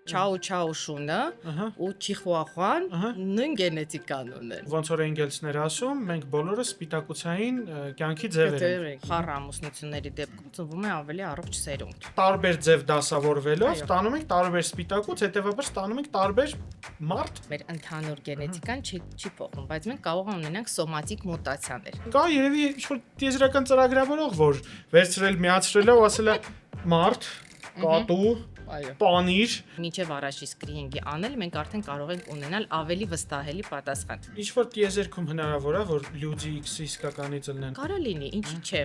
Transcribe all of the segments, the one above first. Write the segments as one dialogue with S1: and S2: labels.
S1: Չաու շունը ու չիխուախուան նույն գենետիկան ունեն։
S2: Ոնց որ էնգելսներ ասում, մենք բոլորը սպիտակուցային կյանքի ձևեր ենք։
S1: Խառ ամուսնությունների դեպքում ծնվում է ավելի առողջ սերունդ։
S2: Տարբեր ձև դասավորվելով ստանում ենք տարբեր սպիտակուց, հետեւաբար ստանում ենք տարբեր մարդ։
S1: Մեր ընդհանուր գենետիկան չի փոխվում, բայց մենք կարող ենք ունենանք սոմատիկ մուտացիաներ։
S2: Կա երևի ինչ-որ տիեզերական ծրագրավորող, որ վերցրել, միացրել ու ասել է մարդ, կատու, պանիր։
S1: Մինչև առաջի սկրինինգի անել մենք արդեն կարող ենք ունենալ ավելի վստահելի պատասխան։
S2: Ինչ-որ տիեզերքում հնարավոր է, որ լյուդի X-ի իսկականից ելնեն։
S1: Կարող լինի, ինչի՞ չէ։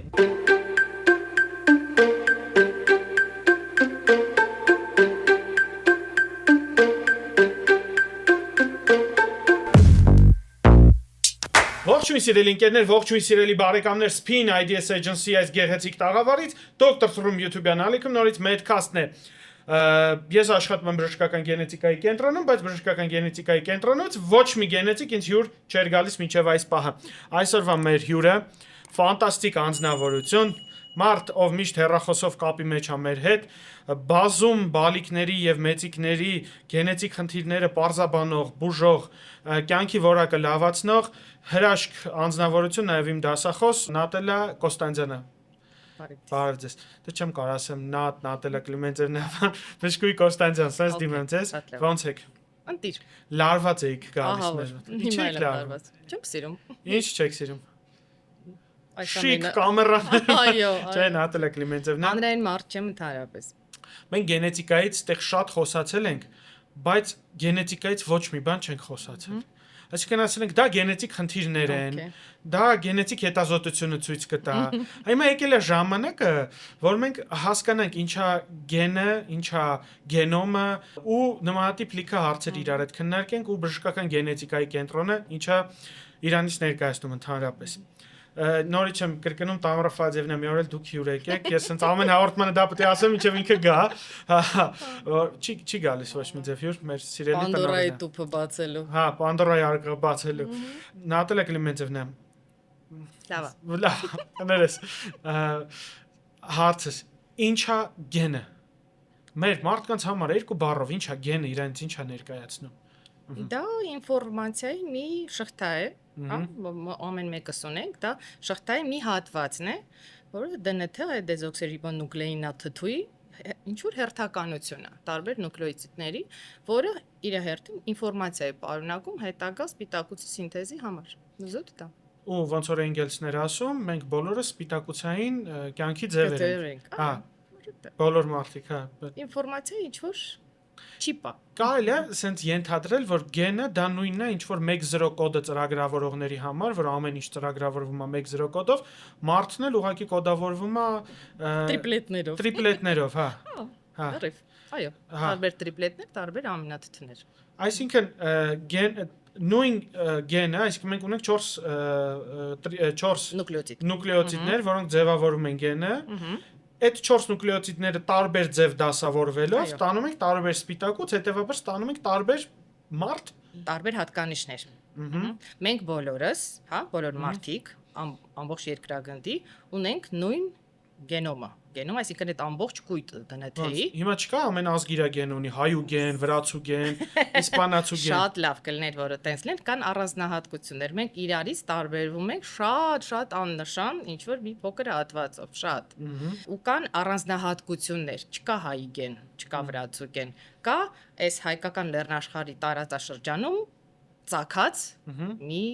S2: Ողջույն սիրելի ընկերներ, ողջույն սիրելի բարեկամներ, Spin IDS Agency այս գեղեցիկ տաղավարից, Dr. From YouTube-յան ալիքում նորից Medcast-ն է։ Ես աշխատում եմ բժշկական գենետիկայի կենտրոնում, բայց բժշկական գենետիկայի կենտրոնից ոչ մի գենետիկ ինձ հյուր չէր գալիս մինչև այս պահը։ Այսօրվա մեր հյուրը ֆանտաստիկ անձնավորություն, մարդ, ով միշտ հեռախոսով կապի մեջ է մեր հետ, բազում բալիկների եւ մեծիկների գենետիկ խնդիրները պարզաբանող, բուժող, կյանքի որակը լավացնող հրաշք անձնավորություն, նաեւ իմ դասախոս Նատելա Կոստանդյանը։ Բարև ձեզ։ Դե չեմ կարող ասեմ Նատելա Կլիմենտևնա, Բժշկուհի Կոստանդյան, սենց դիմեմ ձեզ։ Ո՞նց եք։
S1: Ընտիր։
S2: Լարված եք գալիս մեր։
S1: Ինչի՞ եք լարված։ Չեմ սիրում։
S2: Ինչ չեք սիրում։ Շիկ կամերաներ։
S1: Այո,
S2: Չէ, Նատելա Կլիմենտևնա։
S1: Հանրային մարդ չեմ ընդհանրապես։
S2: Մենք գենետիկայից այդտեղ շատ խոսացել ենք, բայց գենետիկայից ոչ մի բան չենք խոսացել։ Այսինքն ասել ենք դա գենետիկ խնդիրներ են, դա գենետիկ հետազոտությունը ցույց կտա։ Հիմա եկել է ժամանակը, որ մենք հասկանանք ինչա գենը, ինչա գենոմը ու նմանատիպ լիքը հարցեր իրար հետ քննարկենք ու բժշկական գենետիկայի կենտրոնը, ինչա Իրանից ներկայացնում ընդհանրապես։ Նորից եմ կրկնում Տամարա Ֆադիևնա, մի օր էլ դուք հյուր եկեք, ես հենց ամեն հաղորդմանը դա պետք է ասեմ, ինչեւ ինքը գա։ Չի գալիս ոչ մի ձև հյուր, մեր սիրելի տնօրենը։
S1: Պանդորայի տուփը բացելու։
S2: Հա, Պանդորայի արկղը բացելու։ Նատելա Կլիմենտևնա։ Լավ։ Ներես։ Հարցս, ինչա գենը։ Մեր մարդկանց համար երկու բառով ինչա գենը, իրենց ինչա ներկայացնում։
S1: Դա ինֆորմացիայի մի շղթա է, ամեն մեկս ունենք, դա շղթայի մի հատվածն է, որը DNT է դեզօքսիրիբոնուկլեինաթթուի ինչ-որ հերթականություն է, տարբեր նուկլեոտիդների, որը իր հերթին ինֆորմացիա է պարունակում հետագա սպիտակուցի սինթեզի համար։ Զուտ դա։
S2: Ու ոնց որ էնգելսներ ասում, մենք բոլորը սպիտակուցային կյանքի ձևեր ենք։ Հա։ Բոլոր մարդիկ, հա։
S1: Ինֆորմացիա ինչ-որ չիպա։
S2: Կարելի է ասենց ենթադրել, որ գենը դա նույնն է, ինչ որ 1-0 կոդը ծրագրավորողների համար, որ ամեն ինչ ծրագրավորվում է 1-0 կոդով, մարդն էլ ուղղակի կոդավորվում է
S1: տրիպլետներով։
S2: Տրիպլետներով, հա։
S1: Հա։ Այո, տարբեր տրիպլետներ, տարբեր ամինաթթուներ։
S2: Այսինքն նույն գենը, այսինքն մենք ունենք 4 նուկլեոտիդներ, որոնք ձևավորում են գենը։ Այդ 4 նուկլեոտիդները տարբեր ձև դասավորվելով ստանում ենք տարբեր սպիտակուց, հետեւաբար ստանում ենք տարբեր մարդ,
S1: տարբեր հատկանիշներ։ Մենք բոլորս, հա, բոլոր մարդիկ, ամբողջ երկրագնդի ունենք նույն գենոմը։ Գենոմ, այսինքն այդ ամբողջ կույտը DNT-ի։
S2: Հիմա չկա ամեն ազգիրագեն ունի, հայու գեն, վրացու գեն, իսպանացու գեն։
S1: Շատ լավ կլներ, որը տենց լեն, կան առանձնահատկություններ։ Մենք իրարից տարբերվում ենք շատ աննշան, ինչ որ մի փոքր հատվածով, շատ։ Ու կան առանձնահատկություններ, չկա հայի գեն, չկա վրացու գեն, կա այս հայկական լեռնաշխարհի տարածաշրջանում ծագած մի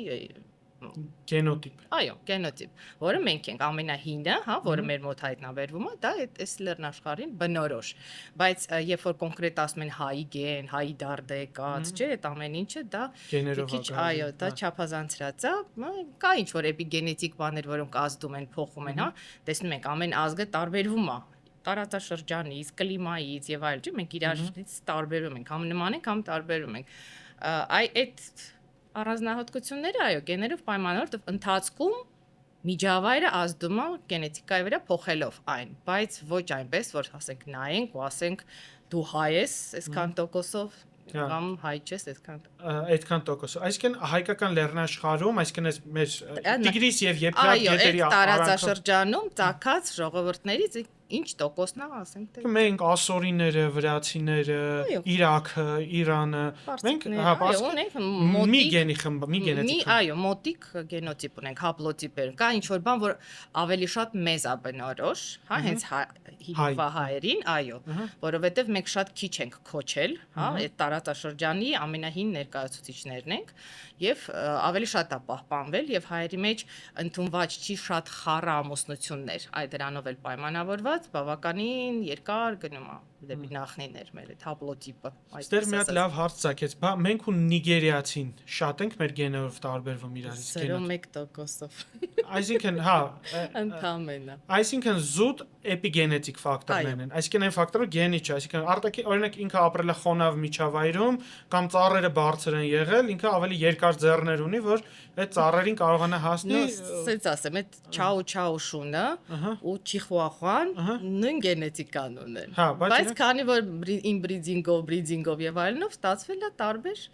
S2: գենոտիպ։
S1: Այո, գենոտիպ, որը մենք ենք ամենահինը, հա, որը մեր մոտ հայտնաբերվում է, դա այս լեռնաշխարհին բնորոշ։ Բայց երբ որ կոնկրետ ասում են հայի գեն, հայի դարդը եկած, չէ, այդ ամեն ինչը դա այո, դա չափազանցրած է, կա ինչ որ էպիգենետիկ բաներ, որոնք ազդում են, փոխում են, հա, տեսնում ենք ամեն ազգը տարբերվում է տարածաշրջանից, կլիմայից եւ այլ, չէ, մենք իրարից տարբերում ենք, համ նման ենք, համ տարբերում ենք։ Այդ առանձնահատկությունները, այո, գեներով պայմանավորված ընթացքում միջավայրը ազդում է գենետիկայի վրա փոխելով այն, բայց ոչ այնպես, որ ասենք նայենք ու ասենք դու հայ ես, այսքան տոկոսով կամ հայ չես,
S2: այդքան տոկոսով։ Այսինքն հայկական լեռնաշխարհում, այսինքն այս մեր Տիգրիս եւ Եփրատ գետերի
S1: տարածաշրջանում ծագած ժողովուրդներից ինչ տոկոսն է, ասենք թե
S2: Մենք ասորիները, վրացիները, Իրաքը, Իրանը, մենք
S1: ունենք
S2: մի գենի խմբ, մի գենետիկ։
S1: Այո, մոտիկ գենոտիպ ունենք, հապլոտիպեր։ Կա ինչ որ բան, որ ավելի շատ մեզ է բնորոշ, հա, հենց հիվանդվա հայերին, այո, որովհետև մենք շատ քիչ ենք քոչել, հա, այդ տարածաշրջանի ամենահին ներկայացուցիչներն ենք եւ ավելի շատ է պահպանվել եւ հայերի մեջ ընդունված չի շատ խառը ամուսնություններ, այ դրանով էլ պայմանավորված բավականին երկար գնում է դեպի նախնիներ մեր այդ հապլոտիպը։
S2: Այստեղ մի հատ լավ հարց ցակեց, բա մենք ու նիգերիացին շատ ենք մեր գեներով տարբերվում իրարից
S1: գենոտիպ 1%-ով։
S2: Այսինքն, հա,
S1: ընդամենը։
S2: Այսինքն զուտ էպիգենետիկ ֆակտորներն են։ Այսինքն այն ֆակտորը գենի չէ, այսինքն արտակի օրինակ ինքը ապրել է խոնավ միջավայրում կամ ծառերը բարձր են եղել, ինքը ավելի երկար ձեռներ ունի, որ այդ ծառերին կարողանա հասնի։
S1: Սենց ասեմ, այդ չաու շունը ու չիխուախուան նույն գենետիկան ունեն։ Բայց քանի որ բրիդինգով եւ այլնով ստացվել է տարբեր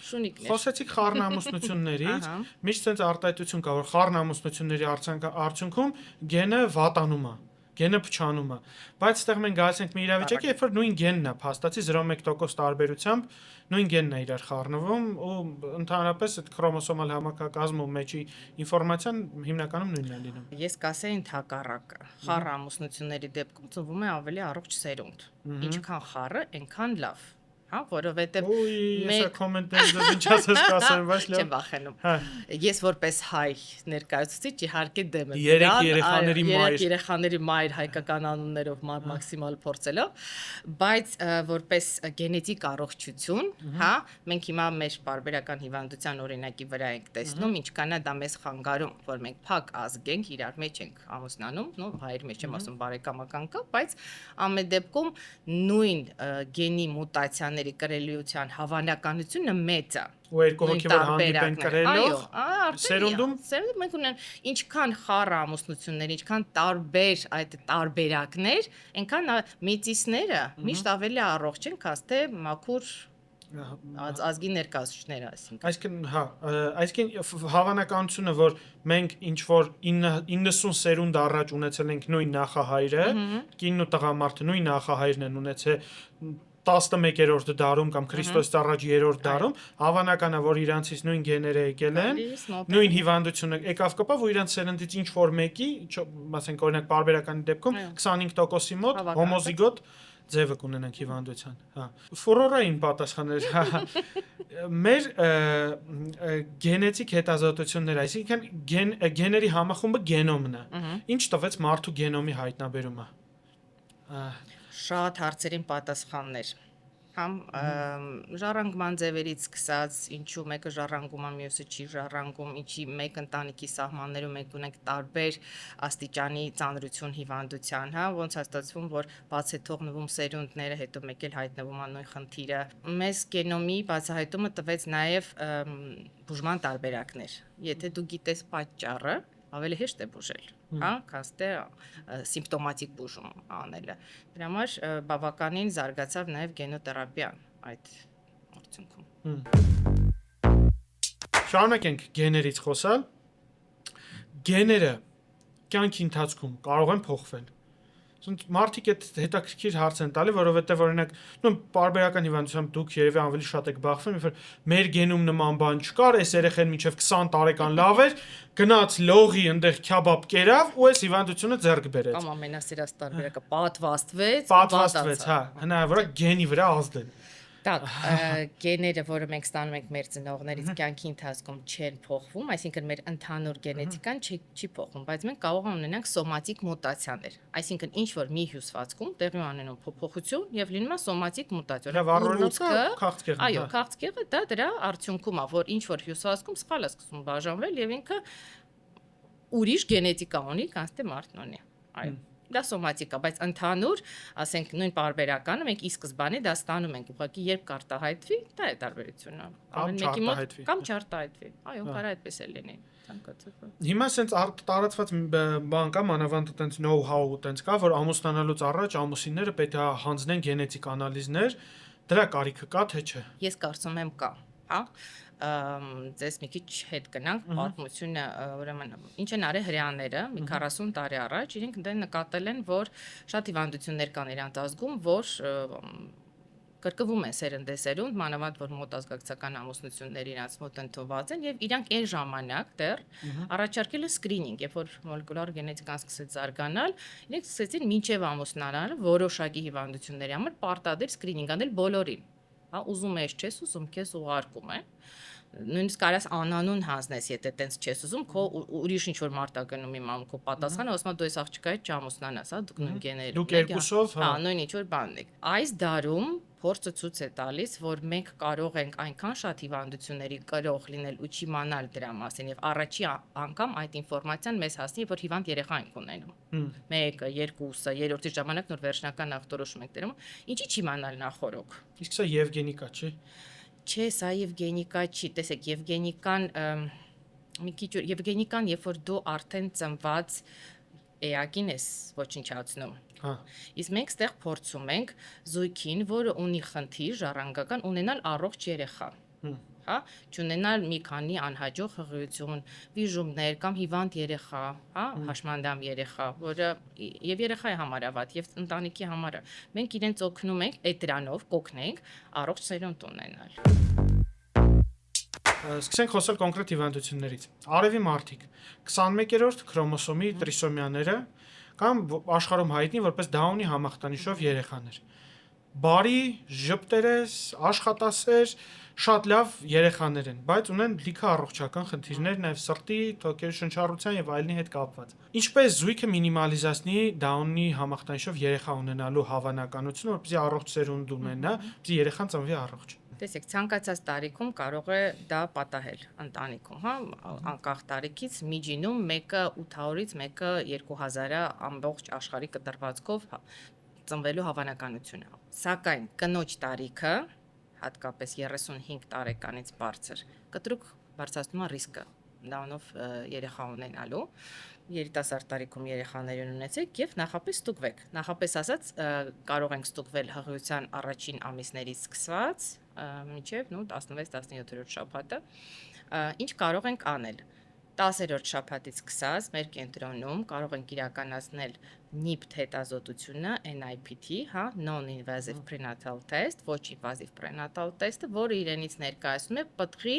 S1: շունիկներ։
S2: Խոսեցիք խառնամուսնություններից, միշտ sense արտահայտություն կա, որ խառնամուսնությունների արդյունքում գենը վատանում է, գենը փչանում է։ Բայց այդտեղ մենք գալիս ենք մի իրավիճակի, երբ որ նույն գենն է, փաստացի 0.1% տարբերությամբ նույն գենն է իրար խառնվում ու ընդհանրապես այդ քրոմոսոմալ համակարգազմու մեջի ինֆորմացիան հիմնականում նույնն է լինում։
S1: Ես կասեի ընդհակառակը, խառը ամուսնությունների դեպքում ծնվում է ավելի առողջ սերունդ։ Ինչքան խառը, այնքան լավ։ Հա, որովհետև
S2: մենք կոմենտներով ինչ ասես կասեմ, բայց լավ։
S1: Չեմ վախենում։ Ես որպես հայ ներկայացուցիչ իհարկե դեմ եմ։ Երեխաների մայր հայկական անուններով մաքսիմալ փորձելով, բայց որպես գենետիկ առողջություն, հա, մենք հիմա մեր բարբերական հիվանդության օրինակի վրա ենք տեսնում, ինչքան է դա մեզ խանգարում, որ մենք փակ ազգ ենք, իրար մեջ ենք ամուսնանում, նո հայր մեջ եմ ասում բարեկամական կա, բայց ամեն դեպքում նույն գենի մուտացիաների կրելիության հավանականությունը մեծ է։
S2: Ու երկու հոգևոր հանդիպեն կրելով սերունդում
S1: մենք ունենք ինչքան խառը ամուսնություններ, ինչքան տարբեր այդ տարբերակներ, այնքան մեծիսները միշտ ավելի առողջ են, քան թե մաքուր ազգի ներկայացուցիչները,
S2: այսինքն հա, այսինքն հավանականությունը, որ մենք ինչ որ 90 սերունդ առաջ ունեցել ենք նույն նախահայրը, կինն ու տղամարդը նույն նախահայրն են ունեցել 11-րդ դարում կամ Քրիստոսից առաջ 3-րդ դարում, հավանական է, որ իրանցից նույն գեները եկել են, նույն հիվանդությունը եկավ կպավ ու իրանց սերնդից ինչ որ մեկի, ասենք օրինակ բարբերականի դեպքում 25%-ի մոտ հոմոզիգոտ ձևը կունենանք հիվանդության, հա։ Ֆուրորային պատասխաններ, հա։ Մեր գենետիկ հետազոտությունները, այսինքն գեների համախումբը գենոմն է։ Ինչ տվեց մարդու գենոմի հայտնաբերումը։
S1: Շատ հարցերին պատասխաններ։ Համ ժառանգման ձևերից սկսած, ինչու մեկը ժառանգում է, մյուսը չի ժառանգում, ինչի մեկ ընտանիքի սահմաններում մենք ունենք տարբեր աստիճանի ծանրություն հիվանդության, հա, ոնց է ստացվում, որ բաց է թողնվում սերունդները, հետո մեկ էլ հայտնվում է նույն խնդիրը։ Մեզ գենոմի բացահայտումը տվեց նաև բուժման տարբերակներ։ Եթե դու գիտես պատճառը, ավելի հեշտ է բուժել, հա, քան թե սիմպտոմատիկ բուժում անելը։ Դրա համար բավականին զարգացավ նաև գենոթերապիան այդ արդյունքում։
S2: Շարունակենք գեներից խոսալ։ Գեները կյանքի ընթացքում կարող են փոխվել։ Մարդիկ այդ հետաքրքիր հարց են տալի, որովհետև օրինակ, պարբերական հիվանդությամբ դուք երևի ավելի շատ եք բախվում, երբ մեր գենում նման բան չկար, այս երեխեն մինչև 20 տարեկան լավ էր, գնաց լողի այնտեղ քյաբաբ կերավ ու այս հիվանդությունը ձեռք բերեց։
S1: Կամ ամենասիրած տարբերակը պատվաստվեց,
S2: հա, հնարավոր է գենի վրա ազդել։
S1: Так, գեները, որը մենք ստանում ենք մեր ծնողներից կյանքի ընթացքում չեն փոխվում, այսինքն մեր ընդհանուր գենետիկան չի փոխվում, բայց մենք կարող ունենանք սոմատիկ մուտացիաներ, այսինքն ինչ որ մի հյուսվածքում տեղի ունենում փոփոխություն եւ լինում է սոմատիկ մուտացիա։ Այո, քաղցկեղը դա դրա արդյունքում է, որ ինչ որ հյուսվածքում սխալ է սկսում բաժանվել եւ ինքը ուրիշ գենետիկա ունի, քան թե մարդն ունի։ Այո։ Դա սոմատիկա, բայց ընդհանուր, ասենք նույն պարբերականը մենք ի սկզբանե դա ստանում ենք, ուղղակի երբ կարտահայտվի, դա է տարբերությունը։ Ամեն մեկի մոտ կամ չարտահայտվի։ Այո, կարա այդպես էլ լինի։
S2: Հիմա sense տարածված բան կա, մանավանդ այտենց know-how այտենց կա, որ ամուսնանալուց առաջ ամուսինները պետք է հանձնեն գենետիկ անալիզներ, դրա կարիքը կա թե չէ։
S1: Ես կարծում եմ կա։ հա ձեզ մի քիչ հետ գնանք պատմությունը ուրեմն ինչ են արել հрьяաները մի 40 տարի առաջ իրենք դե նկատել են որ շատ հիվանդություններ կան իրանց ազգում որ կրկվում են սերնդեսերունդ մանավանդ որ մոտազգացական ամուսնություններ իրանց մոտ ընդունված են եւ իրանք այն ժամանակ դեռ առաջարկել են սկրինինգ երբ որ մոլեկուլար գենետիկան սկսեց զարգանալ իրենք սկսեցին մինչեւ ամուսնանալը որոշակի հիվանդությունների համար պարտադիր սկրինինգ անել բոլորին հա ուզում ես չես ուզում քեզ ուղարկում են նույնիսկ կարաս անանուն հանձնես, եթե տենց չես ուզում, քո ուրիշ ինչ-որ մարդ է գնում իմ ամ քո պատասխանը, ասում է դու այս աղջկայից չամուսնանաս, հա, դուք նույն գեներում եք։
S2: Դուք երկուսով,
S1: հա, նույն ինչ-որ բանն եք։ Այս դարում փորձը ցույց է տալիս, որ մենք կարող ենք այնքան շատ հիվանդությունների կրող լինել ու չիմանալ դրա մասին եւ առաջի անգամ այդ ինֆորմացիան մեզ հասնի, որ հիվանդ երեխա ենք ունենում։ Մեկը, երկուսը, երրորդի ժամանակ նոր վերջնական ախտորոշում ենք դրում, ինչի չիմանալ նախորոք։
S2: Իսկ սա Եվգենիկա չի։
S1: Չէ, սա Եվգենիկա չի, տեսեք, Եվգենիկան մի քիչ Եվգենիկան, երբ որ դու արդեն ծնված էակին ես ոչնչացնում։
S2: Հա։
S1: Իսկ մենք ստեղ փորձում ենք զույգին, որը ունի խնդիր ժառանգական, ունենալ առողջ երեխա։ Հա, չունենալ մի քանի անհաջող հղիություն, վիժումներ կամ հիվանդ երեխա, հա, հաշմանդամ երեխա, որը եւ երեխայի համար ավատ եւ ընտանիքի համար։ Մենք իրենց օգնում ենք այդ դրանով կօգնենք առողջ սերունդ ունենալ։
S2: Սկսենք խոսել կոնկրետ հիվանդություններից։ Արևի մարդիկ 21-րդ քրոմոսոմի տրիսոմիաները կամ աշխարհում հայտնի որպես Դաունի համախտանիշով երեխաներ։ Բարի, ժպտերես, աշխատասեր, շատ լավ երեխաներ են, բայց ունեն լիքը առողջական խնդիրներ, նաև սրտի, թոքերի շնչառության եւ այլնի հետ կապված։ Ինչպես զույգը մինիմալիզացնի Դաունի համախտանիշով երեխա ունենալու հավանականությունը, որպեսզի առողջ սերունդ ունենա, որպեսզի երեխան ծնվի առողջ։
S1: Տեսեք, ցանկացած տարիքում կարող է դա պատահել ընտանիքում, հա, անկախ տարիքից միջինում մեկը 800-ից մեկը 2000-ը ամբողջ աշխարհի կտրվածքով ծնվելու հավանականությունը։ Սակայն կնոջ տարիքը, հատկապես 35 տարեկանից բարձր, կտրուկ բարձրացնում է ռիսկը դաունով երեխա ունենալու։ Երիտասարդ տարիքում երեխաներ ունեցեք եւ նախապես ստուգվեք։ Նախապես ասած կարող ենք ստուգվել հղիության առաջին ամիսներից սկսված մինչեւ 16-17-րդ շաբաթը։ Ինչ կարող ենք անել։ 10-րդ շաբաթից սկսած մեր կենտրոնում կարող ենք իրականացնել NIPT հետազոտությունը, NIPT, հա, non-invasive prenatal test, ոչ ինվազիվ prenatal test-ը, որը իրենից ներկայացնում է պտղի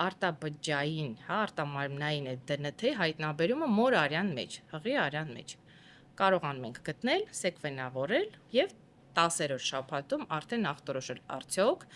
S1: արտաբջջային, հա, արտամարմնային այդ DNT հայտնաբերումը մոր արյան մեջ, հղի արյան մեջ։ Կարողանում ենք գտնել, սեկվենավորել եւ 10-րդ շաբաթում արդեն ախտորոշել արդյոք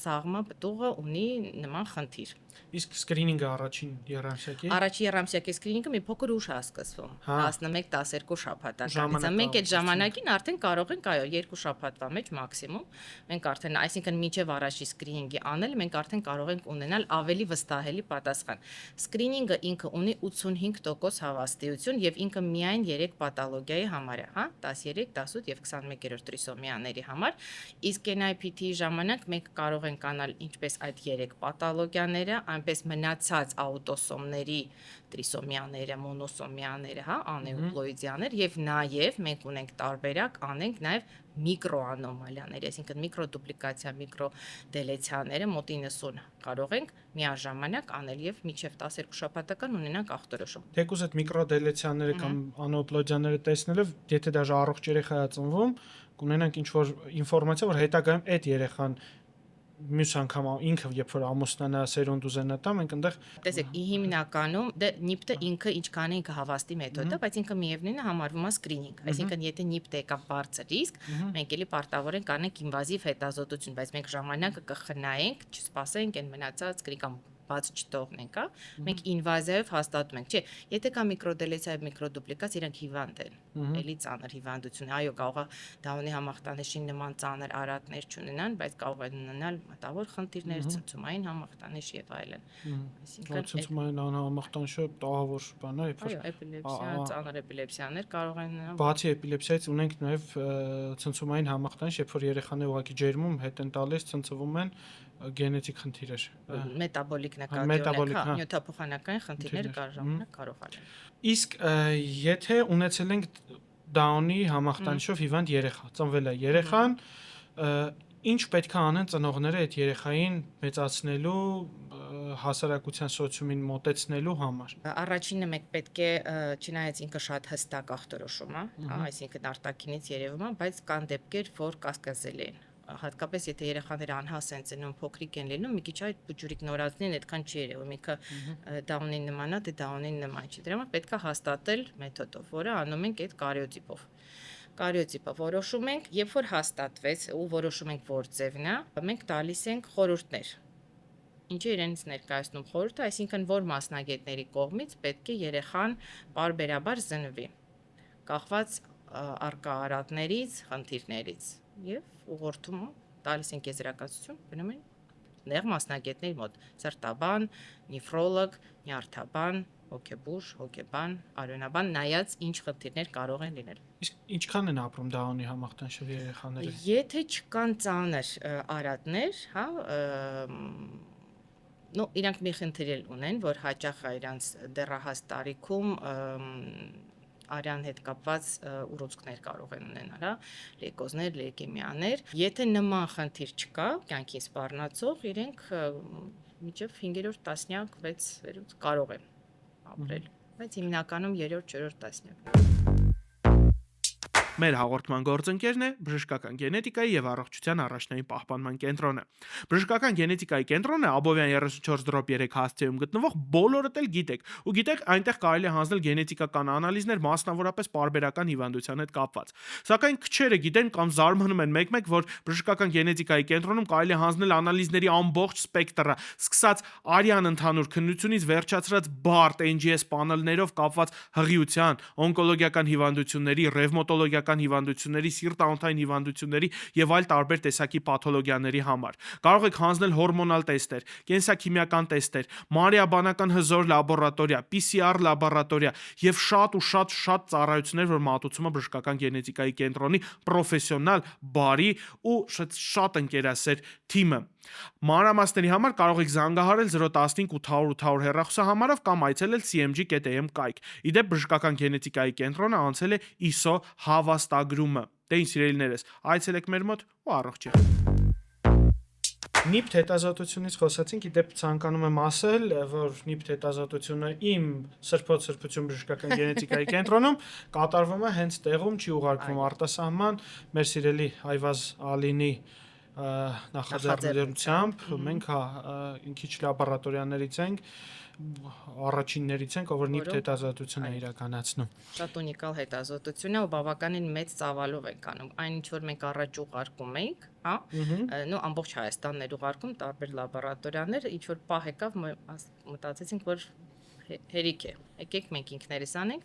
S1: սաղմա պտուղը ունի նման խնդիր։
S2: Իսկ սկրինինգը առաջին երամսյակի։
S1: Առաջին երամսյակի սկրինինգը մի փոքր ուշ է սկսվում։ 11-12 շաբաթականից։ Մենք այդ ժամանակին արդեն կարող ենք, այո, 2 շաբաթվա մեջ մաքսիմում։ Մենք արդեն, այսինքն մինչև առաջի սկրինինգի անել, մենք արդեն կարող ենք ունենալ ավելի վստահելի պատասխան։ Սկրինինգը ինքը ունի 85% հավաստիություն եւ ինքը միայն 3 պաթոլոգիայի համար է, հա, 13, 18 եւ 21-րդ տրիսոմիաների համար։ Իսկ NIPT-ի ժամանակ մենք կարող ենք անալ ինչպես այդ 3 պաթոլոգիաները, այնպես մնացած աուտոսոմների տրիսոմիաները, մոնոսոմիաները, հա, անեուպլոիդիաներ եւ նաեւ մենք ունենք տարբերակ, անենք նաեւ միկրոանոմալիաներ, այսինքն միկրոդուպլիկացիա, միկրոդելեցիաները մոտ 90 կարող ենք միաժամանակ անել եւ մինչեւ 12 շաբաթական ունենանք ախտորոշում։
S2: Թեկուզ այդ միկրոդելեցիաները կամ անոպլոիդիաները տեսնելով, եթե դաժե առողջ երեխա է ծնվում, կունենանք ինչ-որ ինֆորմացիա, որ հետագայում այդ երեխան մյուս անգամ ինքը երբ որ ամուսնանա սերունդ ուզենա տա, մենք այնտեղ
S1: տեսեք, հիմնականում դե NIPT-ը ինքը ինչքան է ինքը հավաստի մեթոդ է, բայց ինքը միևնույնն է համարվում է սկրինինգ, այսինքն եթե NIPT-ը կա բարձր ռիսկ, մենք էլի պարտավոր ենք անենք ինվազիվ հետազոտություն, բայց մենք ժամանակը կխնայենք, չսպասենք այն մնացած կամ բաց չթողնենք, հա։ Մենք ինվազիայով հաստատում ենք, չէ, եթե կա միկրոդելեցիա եւ միկրոդուպլիկացիա, իրենք հիվանդ են, էլի ծանր հիվանդություն, այո, կարող է Դաունի համախտանիշին նման ծանր արատներ չունենան, բայց կարող են ունենալ մտավոր խնդիրներ, ցնցումային համախտանիշ եւ այլն։
S2: Այսինքն ցնցումային համախտանիշը տաղավոր բան է,
S1: այո, էպիլեպսիա, ծանր էպիլեպսիաներ կարող են ունենալ։
S2: Բացի էպիլեպսիայից ունենք նաեւ ցնցումային համախտանիշ, երբ որ երեխաները ուղղակի ջերմում հետ են տալիս, ցնցվում են գենետիկ խնդիրներ։
S1: Մետաբոլիկ նկատի, հա, նյութափոխանակային խնդիրներ կարող են։
S2: Իսկ եթե ունեցել ենք Դաունի համախտանիշով հիվանդ երեխա, ծնվել է երեխան, Ինչ պետք է անեն ծնողները այդ երեխային մեծացնելու, հասարակության սոցիումին մոտեցնելու համար։
S1: Առաջինը մենք պետք է չնայած ինքը շատ հստակ ախտորոշում է, հա, այսինքն արտաքինից երևում է, բայց կան դեպքեր, որ կասկածելի են։ Հատկապես եթե երեխաները անհաս են ծնում, փոքրիկ են լինում, մի քիչ այդ բջուրիկ նորածնին այդքան չի երևում, ինքը դաունին նման է, դե դաունին նման չի։ Դրա համար պետք է հաստատել մեթոդով, որը անում ենք այդ կարիոտիպով։ Կարիոտիպը որոշում ենք, երբ որ հաստատվեց ու որոշում ենք որ ձևն է, մենք տալիս ենք խորհուրդներ։ Ինչը իրենից ներկայացնում խորհուրդը, այսինքն որ մասնագետների կողմից պետք է երեխան պարբերաբար զննվի, կախված առկա արատներից, խնդիրներից եւ ուղղորդում տալիս ենք եզրակացություն, գնում են նեղ մասնագետների մոտ՝ սրտաբան, նեֆրոլոգ, նյարդաբան, հոգեբույժ, հոգեբան, արյունաբան, նայած ինչ խնդիրներ կարող են լինել։
S2: Իսկ ինչքան են ապրում Դաունի համախտանշով երեխաները։
S1: Եթե չկան ծանր արատներ, հա, իրանք մի խնդիր ունեն, որ հաճախ իրանց դեռահաս տարիքում արյան հետ կապված ուռուցքներ կարող են ունենալ, հա, լեյկոզներ, լեյկեմիաներ։ Եթե նման խնդիր չկա, կյանքին սպառնացող, իրենք մինչև 5-րդ տասնյակ 6 կարող են ապրել, բայց հիմնականում 3-4 տասնյակ։
S2: Մեր հաղորդման գործընկերն է բժշկական գենետիկայի եւ առողջության առաջնային պահպանման կենտրոնը։ Բժշկական գենետիկայի կենտրոնը Աբովյան 34/3 հասցեում գտնվող բոլորդ էլ գիտեք, ու գիտեք այնտեղ կարելի է հանձնել գենետիկական անալիզներ, մասնավորապես պարբերական հիվանդության հետ կապված։ Սակայն քչերը գիտեն կամ զարմանում են մեկ-մեկ, որ բժշկական գենետիկայի կենտրոնում կարելի է հանձնել անալիզների ամբողջ սպեկտրը, սկսած արյան ընդհանուր քննությունից վերջացրած բարդ NGS պանելներով կապված հղիության, օնկոլոգիական հիվանդությունների, ռևմատոլոգիական հիվանդությունների, սիրտ-անոթային հիվանդությունների եւ այլ տարբեր տեսակի պաթոլոգիաների համար։ Կարող եք հանձնել հորմոնալ տեստեր, կենսաքիմիական տեստեր, մանրէաբանական հզոր լաբորատորիա, PCR լաբորատորիա եւ շատ ծառայություններ, որ մատուցում է բժշկական գենետիկայի կենտրոնի պրոֆեսիոնալ, բարի ու շատ ընկերասեր թիմը։ Մանրամասների համար կարող եք զանգահարել 015 800 800 հեռախոսահամարով կամ այցելել cmg.am կայք։ Իդեպ բժշկական գենետիկայի կենտրոնը անցել է ISO հավաստագրումը։ Դե ինչ սիրելիներս, այցելեք մեր մոտ ու առողջ եղեք։ Նիպտ հետազոտությունից խոսացինք, իդեպ ցանկանում եմ ասել, որ նիպտ հետազոտությունը իմ սրբոց-սրբություն բժշկական գենետիկայի կենտրոնում կատարվում է հենց տեղում, չի ուղարկվում արտասահման, մեր սիրելի Այվազ Ալինի նախաձեռնությամբ մենք քիչ լաբորատորիաներից ենք, առաջիններից ենք, ով նիպտ հետազոտություն է իրականացնում։
S1: Շատ ունիկալ հետազոտություն է ու բավականին մեծ ծավալով ենք անում։ Այն ինչ որ մենք առաջ ուղարկում ենք, հա, ամբողջ Հայաստանն էր ուղարկում տարբեր լաբորատորիաներ, ինչ որ պահ եկավ, մտածեցինք, որ հերիք է։ Եկեք մենք ինքներս անենք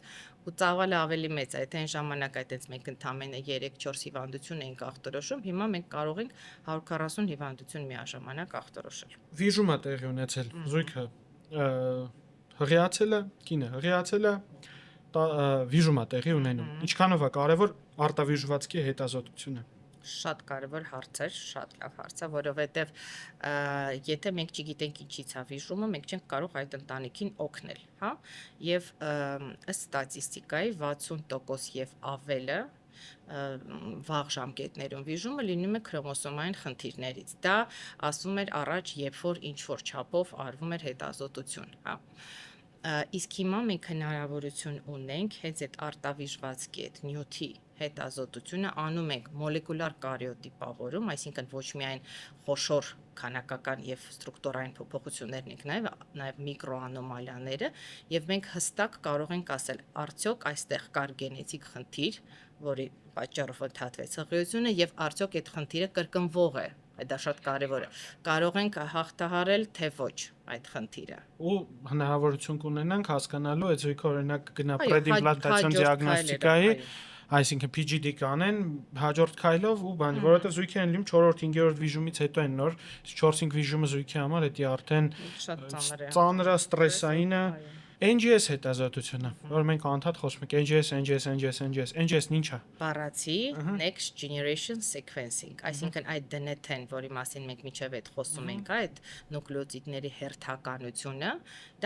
S1: ու ծավալը ավելի մեծ է, եթե այն ժամանակ այդպես մենք ընդամենը 3-4 հիվանդություն էինք ախտորոշում, հիմա մենք կարող ենք 140 հիվանդություն միաժամանակ ախտորոշել։
S2: Վիժում է տեղի ունեցել, զույգը հղիացել է, կինը հղիացել է, վիժում է տեղի ունենում։ Ինչքանով է կարևոր արտավիժվածքի հետազոտությունը։
S1: Շատ կարևոր հարց է, շատ լավ հարց է, որովհետև եթե մենք չգիտենք ինչից է վիժումը, մենք չենք կարող այդ ընտանիքին օգնել, հա, եւ ըստ ստատիստիկայի 60% եւ ավելը վաղ ժամկետներում վիժումը լինում է քրոմոսոմային խնդիրներից։ Դա ասվում էր առաջ, երբ որ ինչ որ չափով արվում էր հետազոտություն, հա։ Իսկ հիմա մենք հնարավորություն ունենք հենց այդ արտավիժվածքի այդ նյութի հետազոտությունը անում ենք մոլեկուլար կարիոտիպավորում, այսինքն ոչ միայն խոշոր քանակական եւ ստրուկտուրային փոփոխություններն ենք նաեւ միկրոանոմալիաները, եւ մենք հստակ կարող ենք ասել, արդյոք այստեղ կար գենետիկ խնդիր, որի պատճառով ընդհատվեց հղիությունը եւ արդյոք այդ խնդիրը կրկնվող է։ Դա շատ կարևոր է։ Կարող ենք հաղթահարել թե ոչ այդ խնդիրը։
S2: Ու հնարավորություն կունենանք հասկանալու այդ զույգը օրինակ գնա պրեդիմպլանտացիոն դիագնոստիկայի, այսինքն PGD կանեն հաջորդ քայլով ու բան, որովհետև զույգերը են լինում 4-րդ, 5-րդ վիժումից հետո են նոր 4-5 վիժումը զույգի համար դա արդեն ծանր է, ստրեսային է։ NGS հետազոտությունը, որ մենք անդադ խոսում ենք NGS-ն ի՞նչ է։
S1: Բառացի Next Generation Sequencing, այսինքն այդ DNT-ն, որի մասին մենք միջև այդ խոսում ենք, այդ նուկլեոտիդների հերթականությունը,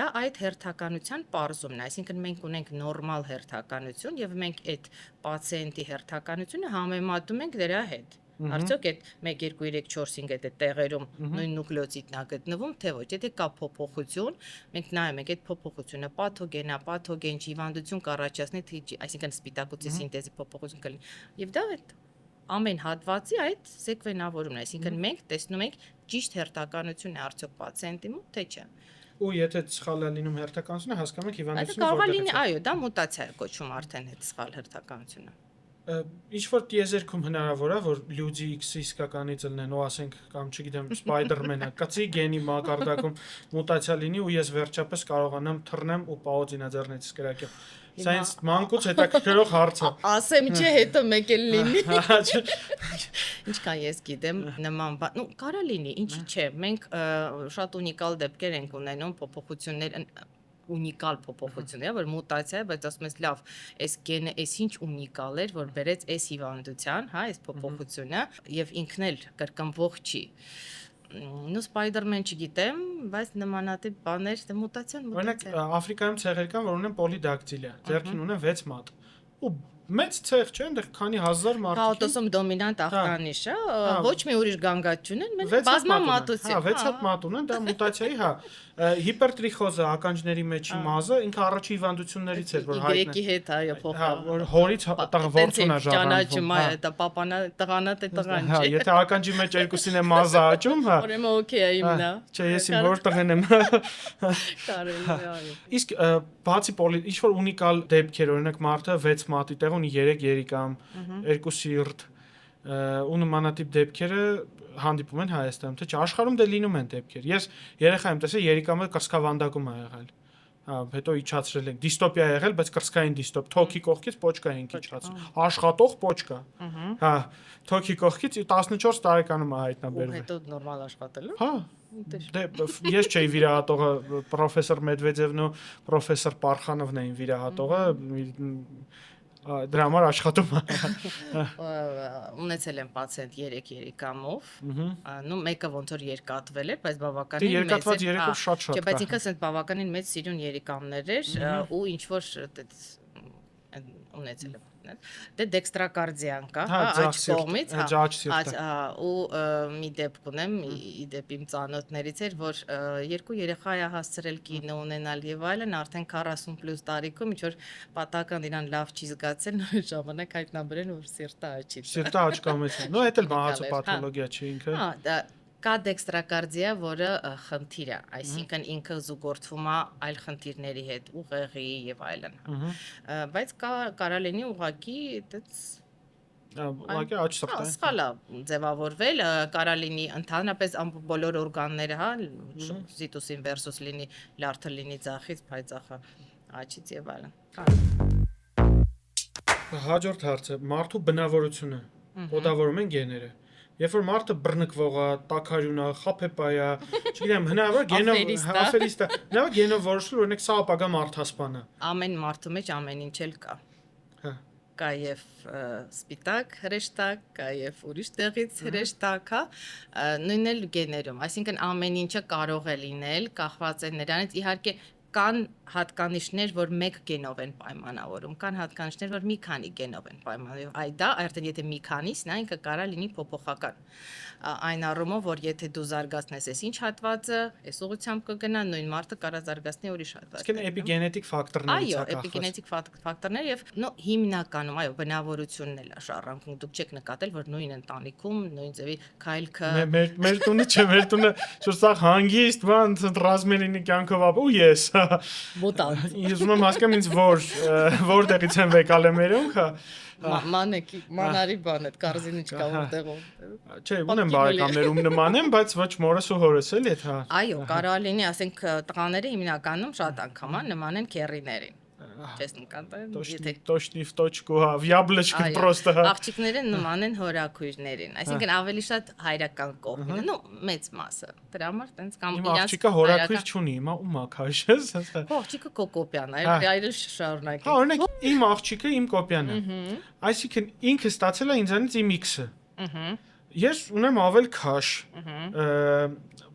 S1: դա այդ հերթականության պարզումն է, այսինքն մենք ունենք նորմալ հերթականություն եւ մենք այդ պացիենտի հերթականությունը համեմատում ենք դրա հետ։ Արդյոք այդ 1 2 3 4 5 այդ տեղերում նույն նուկլեոտիդն է գտնվում, թե ոչ, եթե կա փոփոխություն, մենք նայում ենք այդ փոփոխությունը պաթոգեն է, պաթոգեն չի, հիվանդություն կառաջացնի, այսինքն սպիտակուցի սինտեզի փոփոխություն կլինի։ Եվ դա այդ ամեն հատվածի այդ սեկվենավորումն է, այսինքն մենք տեսնում ենք ճիշտ հերթականություն է արդյոք պացիենտի մոտ, թե չէ։
S2: Ու եթե սխալ է լինում հերթականությունը, հասկանում եք
S1: Այդ
S2: հիվանդությունը
S1: կարող է
S2: որտեղ է։
S1: լինի, այո, դա մուտացիա է կոչվում արդեն այդ սխալ հերթականությունը։
S2: Ինչ որ տիեզերքում հնարավոր է որ Люди X-ի իսկականից լինեն, ու ասենք կամ չգիտեմ Spider-Man-ը, կծի գենի մակարդակում մուտացիա լինի ու ես վերջապես կարողանամ թռնեմ ու պաոդինա ձեռնից կրակեմ։ Սա ինձ մանկուց հետաքրքրող հարց է։
S1: Ասեմ չէ, հետո մեկ էլ լինի։ Ինչքան ես գիտեմ, նման բան, կարա լինի, ինչի՞ չէ։ Մենք շատ ունիկալ դեպքեր ենք ունենում փոփոխություններ ունիկալ փոփոխություններ, որ մուտացիա է, բայց ասում ես լավ, այս գենը այս ինչ ունիկալ էր, որ բերեց այս հիվանդության, հա, այս փոփոխությունը եւ ինքն էլ կրկնվող չի։ Նու Spider-Man չգիտեմ, բայց նմանատիպ բաներ, դե մուտացիան
S2: Օրինակ Աֆրիկայում ցեղեր կան, որ ունեն պոլիդակտիլիա, ձեռքին ունեն 6 մատ։ Ու մեծ ցեղ չէ, այնտեղ քանի հազար մարդիկ։
S1: Հաոտոսում դոմինանտ ախտանիշ է, ոչ մի ուրիշ գանգատ չունեն, մենք բազմամատուցի։
S2: Հա, 6 հատ մատ ունեն, դա մուտացիայի, հա։ Հիպերտրիխոզը ականջների մեջի մազը, ինքը առաջի հիվանդություններից էր, որ հայտնի։
S1: Y-ի հետ, այո, փոխա։
S2: Հա, որ հորից տղա որդուն է
S1: ճանաչում է, դա պապանա, տղանա, թե տղան
S2: Հա,
S1: չի։
S2: եթե ականջի մեջ երկուսին է մազը աճում, հա։
S1: Ուրեմն օքեյ է իմնա։
S2: Չէ, ես իմ որ տղեն եմ։
S1: Կարելի է, այո։
S2: Իսկ բացի ինչ որ ունիկալ դեպքեր, օրինակ մարդը 6 մատի տեղ ունի 3 երիկամ, 2 սիրտ, ու նմանատիպ դեպքերը հանդիպում են Հայաստանում, թե չէ, աշխարհում դե լինում են դեպքեր։ Ես երեխա եմ տեսել, երիկամը կրսկավանդակում է եղել։ Հա, հետո իջացրել ենք։ Դիստոպիա է եղել, բայց կրսկային դիստոպ, թոքի կողքից պոչկա ենք իջացրել։ Աշխատող պոչկա։ Հա, թոքի կողքից 14 տարեկանում է հայտնաբերվել։
S1: Ու հետո նորմալ աշխատելու։
S2: Հա։ Դե ես չէի վիրահատողը, պրոֆեսոր Մեդվեդևն ու պրոֆեսոր Պարխանովն էին վիրահատողը, դրա համար աշխատում է։
S1: Ունեցել եմ պացիենտ 3 երիկամով, նու մեկը ոնց որ երկատվել էր, բայց բավականին մեծ էր։
S2: Երկատված երիկով շատ
S1: Չէ,
S2: կա։
S1: բայց ինքս այդ բավականին մեծ սիրուն երիկամներ էր ու ինչ որ ունեցել եմ։ Դե դեքստրակարդիան կա, հա, աջ կողմից, հա, ու մի դեպք ունեմ, ի դեպ իմ ծանոթներից էր, որ 2 երեխա է հասցրել կինը ունենալ եւ այլն, արդեն 40+ տարիքում ինչ որ պատահական իրան լավ չի զգացել, նոր ժամանակ հայտնաբերեն որ սիրտը աճի։
S2: Սիրտը աճ կամեց։ Նո, դա էլ մահացու պաթոլոգիա չի ինքը։
S1: Հա, դա կա դեքստրակարդիա, որը խնդիր է, այսինքն ինքը զուգորդվում է այլ խնդիրների հետ, ուղեղի եւ այլն։ Բայց կարա լինի ուղղակի այդպես
S2: ուղղակի աճ սրտը։
S1: Սխալ է ձևավորվել, կարա լինի ընդհանրապես բոլոր օրգանները, հա, զիտուսին versus լինի լարդը լինի ձախից, փայծախը աճից եւ այլն։
S2: Հաջորդ հարցը՝ մարդու բնավորությունը։ Կոդավորում են գեները։ Երբ որ մարդը բռնկվող է, տաքարյուն է, խաբեպայ է, չգիտեմ, հնարավոր գենով հաֆերիստ է, հնարավոր գենով որոշել, օրինակ սա ապագա մարդասպան է։
S1: Ամեն մարդու մեջ ամեն ինչ էլ կա։
S2: Հա։
S1: Կա եւ սպիտակ հրեշտակ, կա եւ ուրիշ տեղից հրեշտակ, հա, նույնն էլ գեներում, այսինքն ամեն ինչը կարող է լինել, կախված է նրանից, իհարկե կան հատկանիշներ, որ մեկ գենով են պայմանավորում, կան հատկանիշներ, որ մի քանի գենով են պայմանավորում։ Այ դա արդեն եթե մի քանիսն է, ինքը կարա լինի փոփոխական։ Այն առումով, որ եթե դու զարգացնես այս ինչ հատվածը, այս ուղղությամբ կգնա, նույն մարդը կարա զարգացնի ուրիշ հատված։
S2: Իսկ էպիգենետիկ ֆակտորներից
S1: Այո, էպիգենետիկ ֆակտորներ եւ հիմնականում, այո, բնավորությունն էլ է շարժանքում։ Դուք չեք նկատել, որ նույն ընտանիքում, նույն ձևի քայլքը
S2: մեր տունը չէ, մեր տունը շուտ հանգիստ, բան ռազմերինի կյանքով ապ ու ես
S1: մոտանտ։
S2: Ես ուզում եմ հասկանամ ինձ որտեղից են եկալ մերոնք, հա։
S1: Մանեկի, մանարի բան է, կարզինը չկա որտեղում։
S2: Չէ, ունեմ բարեկամներ ում նման եմ, բայց ոչ մորս ու հորս էլի այդ հա։
S1: Այո, կարա լինի, ասենք տղաները հիմնականում շատ անգամ նման են քերիներին։ Չես նկատել, եթե
S2: точно в точку, հա, яблочко просто, հա։
S1: Աղջիկները նման են հորաքույրներին, այսինքն ավելի շատ հայրական կողմն է, նո մեծ մասը։ Դրա համար տենց կամ
S2: իրանց աղջիկը հորաքույր չունի, հիմա ում է քաշես։
S1: Աղջիկը քո կոպիան է, այլ շարունակի։
S2: Հա, օրինակ իմ աղջիկը իմ կոպիան է։ Այսինքն ինքը ստացել է ինձանից իմ X-ը։ Ես ունեմ ավել քաշ։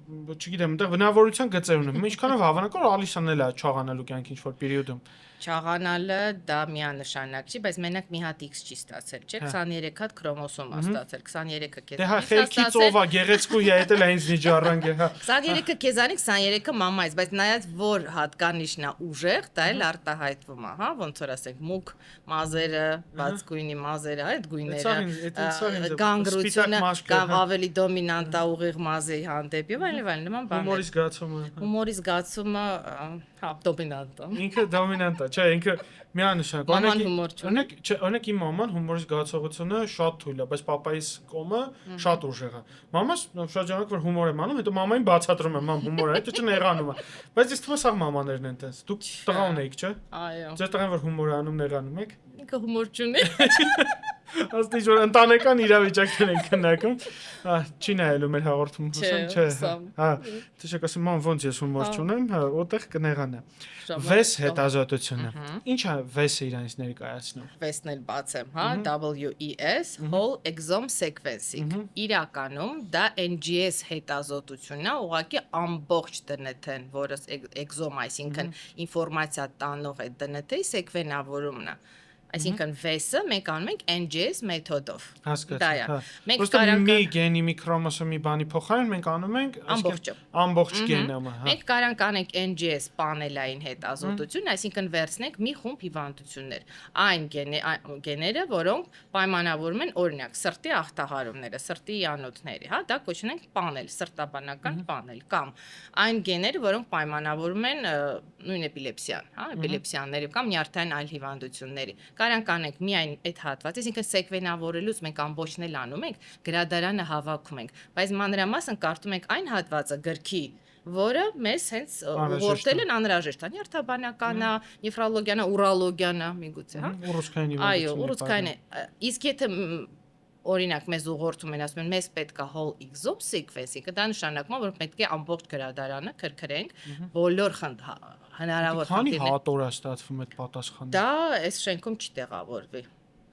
S2: Չգիտեմ, այնտեղ բնավորության գծեր ունեմ։ Ինչքանով հավանական Ալիսան էլ է չաղանալու կյանքի ինչ որ պերիոդում։
S1: Չաղանալը դա միանշանակ չի, բայց մենակ մի հատ X չի ստացել, չէ՞, 23 հատ քրոմոսոմ է ստացել, 23-ը
S2: Դե հա
S1: քեզանից
S2: խելքից ով է գեղեցկու յետել այնց նիջառանգ է հա
S1: 23-ը քեզանից 23-ը մամայից, բայց նայած որ հատկանիշն է ուժեղ, դա էլ արտահայտվում է, հա, ոնց որ ասենք մուկ մազերը, բաց գույնի մազերը, այդ գույները, գանգրությունը կամ ավելի դոմինանտ է ուղիղ մազի հանդեպ եւ այլն, նման բաներ։ Հումորի զգացումը, հա, դոմինանտ է։
S2: Ինքը դոմինանտ է, չէ, ինքը միանշանակ։
S1: Մաման հումոր չունի։
S2: Օրինակ իմ մաման հումորի զգացողությունը շատ թույլ է, բայց papaիս կողմը շատ ուժեղ է։ Մամաս շրջանակ որ հումոր եմ անում, հետո մամային բացատրում եմ, մամ հումոր է, հետո չնեղանում է։ Բայց ես թվում է սա մամաներն են տես։ Դուք տղա ունեիք, չէ։
S1: Այո։
S2: Ձեր տղան որ հումոր է անում, նեղանում եք։
S1: Ինքը հումոր չունի։
S2: Աստի որ ընտանեկան իրավիճակներ են քննարկում, չի նայելու մեր հաղորդումը, չէ։ Հա, դժեք ասեմ, ման ոնց ես հումոր չունեմ, հա, որտեղ կնեղանա։ Վես հետազոտությունը։ Ինչ է վեսը իրանից ներկայացնում։
S1: Վեսն էլ բացեմ, հա, WES, whole exome sequencing։ Իրականում դա NGS հետազոտությունն է, ուղղակի ամբողջ DNT-ն, որը exome, այսինքն ինֆորմացիա տանող է DNT-ի սեկվենավորումն է։ Այսինքն վեսը մենք անում ենք NGS մեթոդով։
S2: Հասկացա։ Մենք կարող մի գենի մի քրոմոսոմի բանի փոխարեն մենք անում ենք ամբողջ գենը, հա։
S1: Մենք կարող անենք NGS պանելային հետազոտություն, այսինքն վերցնենք մի խումբ հիվանդություններ։ Այն գեները, որոնք պայմանավորում են օրինակ սրտի ախտահարումները, սրտի անոթների, հա, դա կոչվում են պանել, սրտաբանական պանել կամ այն գեները, որոնք պայմանավորում են նույն էպիլեպսիան, հա, էպիլեպսիաների կամ նյարդային այլ հիվանդությունների։ Կարանք անենք միայն այդ հատվածը, այսինքն սեկվենավորելուց մենք ամբողջն էլ անում ենք, գրադարանը հավաքում ենք, բայց մանրամասն կարդում ենք այն հատվածը գրքի, որը մեզ հենց ուղղորդել են անհրաժեշտ է, նյարդաբանական է, նեֆրոլոգիան է, ուրոլոգիան է, միգուցե, հա։
S2: Ուռուցքային
S1: Այո, ուռուցքային է։ Իսկ եթե օրինակ մեզ ուղղորդում են, ասում են մեզ պետք է whole exome sequencing, դա նշանակում է, որ պետք է ամբողջ գրադարանը քրքրենք, բոլոր հնարավոր
S2: խնդիրներ։ Քանի հատ օր է ստացվում այդ պատասխանը։
S1: Դա այս շենքում չի տեղավորվի։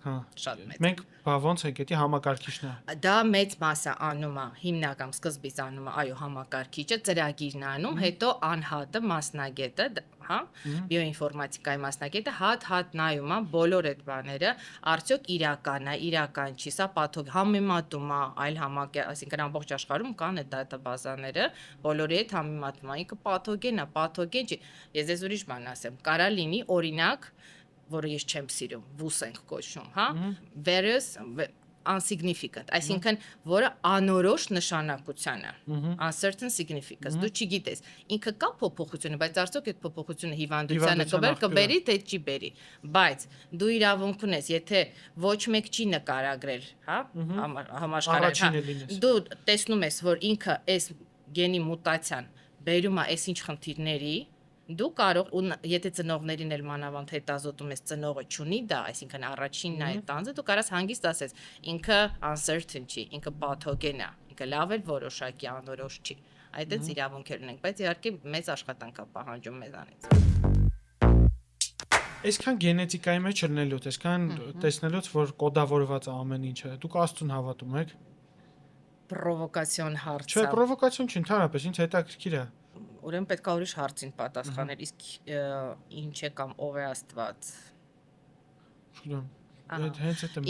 S2: Հա,
S1: շատ մեծ։
S2: Մենք ոնց ենք էդի համակարգիչն է։
S1: Դա մեծ մասը անում է, հիմնական սկզբից անում է, այո, համակարգիչը, ծրագիրն անում, հետո անհատը, մասնագետը, հա, բիոինֆորմատիկայի մասնագետը հատ նայում է բոլոր այդ բաները, արդյոք իրական է, իրական չի, սա պաթոգ համեմատում է այլ այսինքն ամբողջ աշխարհում կան այդ դատաբազաները, բոլորի հետ համեմատում է, ինքը պաթոգեն է, պաթոգեն չի։ Ես դες ուրիշ բան ասեմ, կարա լինի օրինակ որը ես չեմ սիրում, վուս ենք կոչում, հա, various unsignificant, այսինքն որը անորոշ նշանակության է, uncertain significance, դու չգիտես, ինքը կա փոփոխությունը, բայց արդյոք այդ փոփոխությունը հիվանդությանը կբերի, թե չի բերի, բայց դու իրավունք ունես, եթե ոչ մեկ չի նկարագրել, հա, համաշխարհային, դու տեսնում ես, որ ինքը այս գենի մուտացիան բերում է այս ինչ խնդիրների դու կարող եթե ծնողներին էլ մանավանդ հետազոտում ես ծնողը չունի դա, այսինքն առաջինն է այդ տանձը, դու կարաս հանգիստ ասես, ինքը uncertain չի, ինքը պաթոգեն է, ինքը լավ էլ որոշակի անորոշ չի։ Այդտենց իրավունքեր ունենք, բայց իհարկե մեծ աշխատանք է պահանջում մեզանից։
S2: Այսքան գենետիկայի մեջ լնելուց, այսքան տեսնելուց, որ կոդավորված է ամեն ինչը, դուք Աստծուն հավատում եք։
S1: Պրովոկացիոն հարց։
S2: Չէ, պրովոկացիոն չի, ընդհանրապես ինձ հետաքրքիր է։
S1: Ուրեմն պետք է ուրիշ հարցին պատասխանել, իսկ ինչ է կամ ով է Աստված։